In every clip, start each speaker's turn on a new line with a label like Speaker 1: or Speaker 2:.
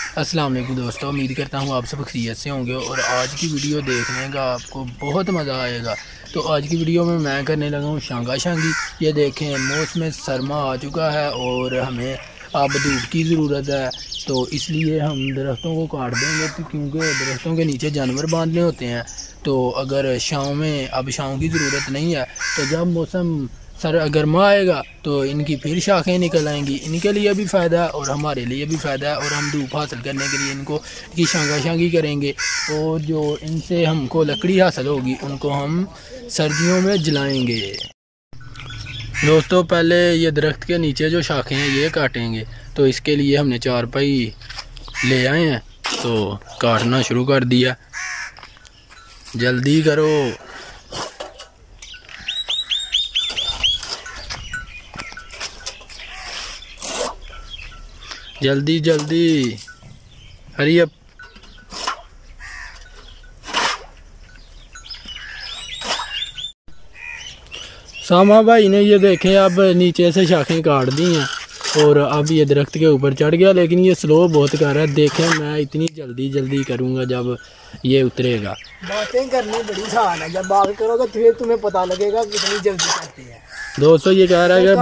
Speaker 1: अस्सलाम वालेकुम दोस्तों, उम्मीद करता हूँ आप सब खैरियत से होंगे और आज की वीडियो देखने का आपको बहुत मज़ा आएगा। तो आज की वीडियो में मैं करने लगा हूँ शांगा शांगी। ये देखें, मौसम सरमा आ चुका है और हमें अब धूप की ज़रूरत है, तो इसलिए हम दरख्तों को काट देंगे क्योंकि दरख्तों के नीचे जानवर बांधने होते हैं। तो अगर छाँव में अब छाँव की ज़रूरत नहीं है, तो जब मौसम गर्मा आएगा तो इनकी फिर शाखें निकल आएंगी। इनके लिए भी फ़ायदा है और हमारे लिए भी फ़ायदा है, और हम धूप हासिल करने के लिए इनको की शांगा शांगी करेंगे। और जो इनसे हमको लकड़ी हासिल होगी उनको हम सर्दियों में जलाएंगे। दोस्तों, पहले ये दरख्त के नीचे जो शाखें हैं ये काटेंगे, तो इसके लिए हमने चारपाई ले आए हैं, तो काटना शुरू कर दिया। जल्दी करो। जल्दी जल्दी, हरी अप। सामा भाई ने ये देखें अब नीचे से शाखें काट दी हैं और अब ये दरख्त के ऊपर चढ़ गया, लेकिन ये स्लो बहुत कर रहा है। देखें, मैं इतनी जल्दी जल्दी करूँगा जब ये उतरेगा।
Speaker 2: बातें करनी बड़ी आसान है, जब बात करोगे फिर तुम्हें पता लगेगा कितनी जल्दी करती है।
Speaker 1: दोस्तों, ये कह रहा है
Speaker 2: कि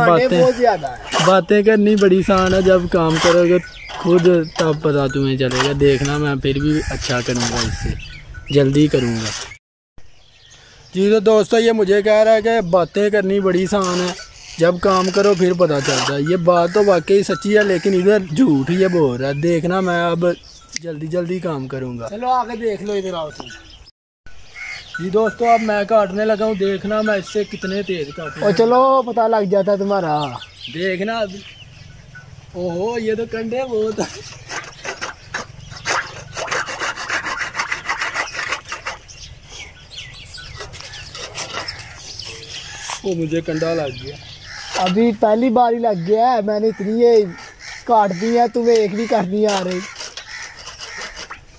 Speaker 1: बातें करनी बड़ी आसान है, जब काम करोगे खुद तब पता तुम्हें चलेगा। देखना, मैं फिर भी अच्छा करूँगा, इससे जल्दी करूँगा जी। तो दोस्तों, ये मुझे कह रहा है कि बातें करनी बड़ी आसान है, जब काम करो फिर पता चलता है। ये बात तो वाकई सच्ची है, लेकिन इधर झूठ ये बोल रहा है। देखना, मैं अब जल्दी जल्दी काम करूँगा।
Speaker 2: चलो आगे देख लो, इधर आओ तुम
Speaker 1: जी। दोस्तों, अब मैं काटने लगा हूँ। देखना मैं इससे कितने तेज काटूँ।
Speaker 2: और चलो पता लग जाता है तुम्हारा।
Speaker 1: देखना अभी। ओहो, ये तो कंडे बहुत है। वो मुझे कंडा लग गया।
Speaker 2: अभी पहली बार ही लग गया है, मैंने इतनी ये काट दी है, तुम्हें एक भी काटनी आ रही।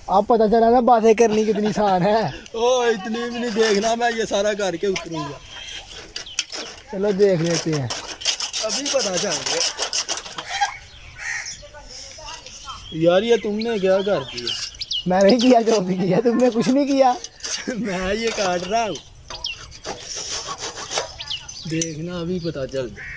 Speaker 2: अब पता चला ना बातें करनी कितनी आसान है।
Speaker 1: ओ, इतनी भी नहीं। देखना, मैं ये सारा करके उतरूंगा।
Speaker 2: चलो देख लेते हैं,
Speaker 1: अभी पता चल गया। यार, ये तुमने क्या कर दिया?
Speaker 2: मैंने किया, जो भी किया तुमने कुछ नहीं किया।
Speaker 1: मैं ये काट रहा हूँ। देखना, अभी पता चल गया।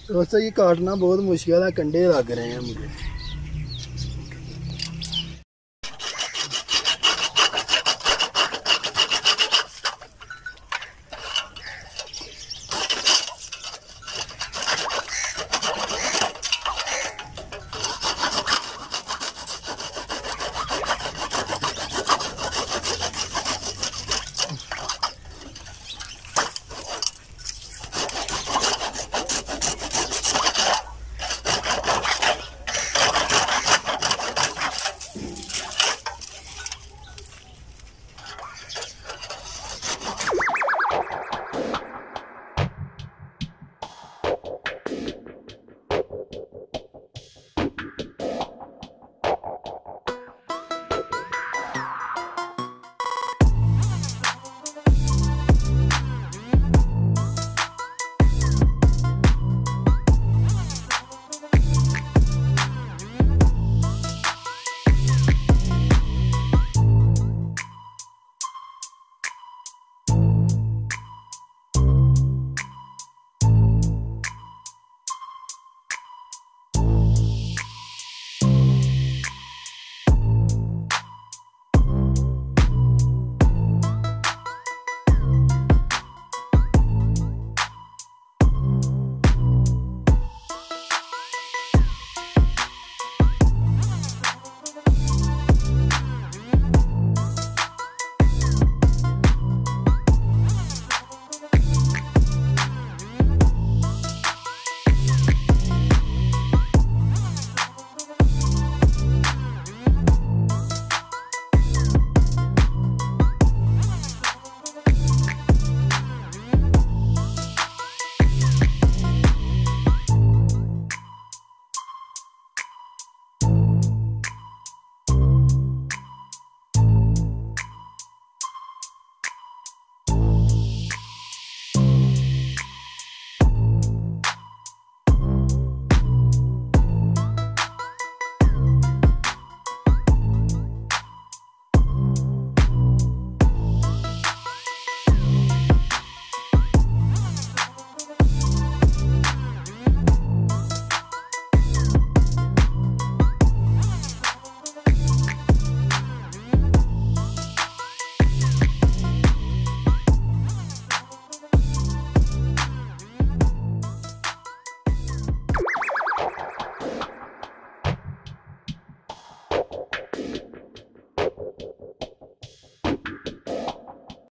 Speaker 1: दोस्तों, ये काटना बहुत मुश्किल है, कंडे लग रहे हैं मुझे।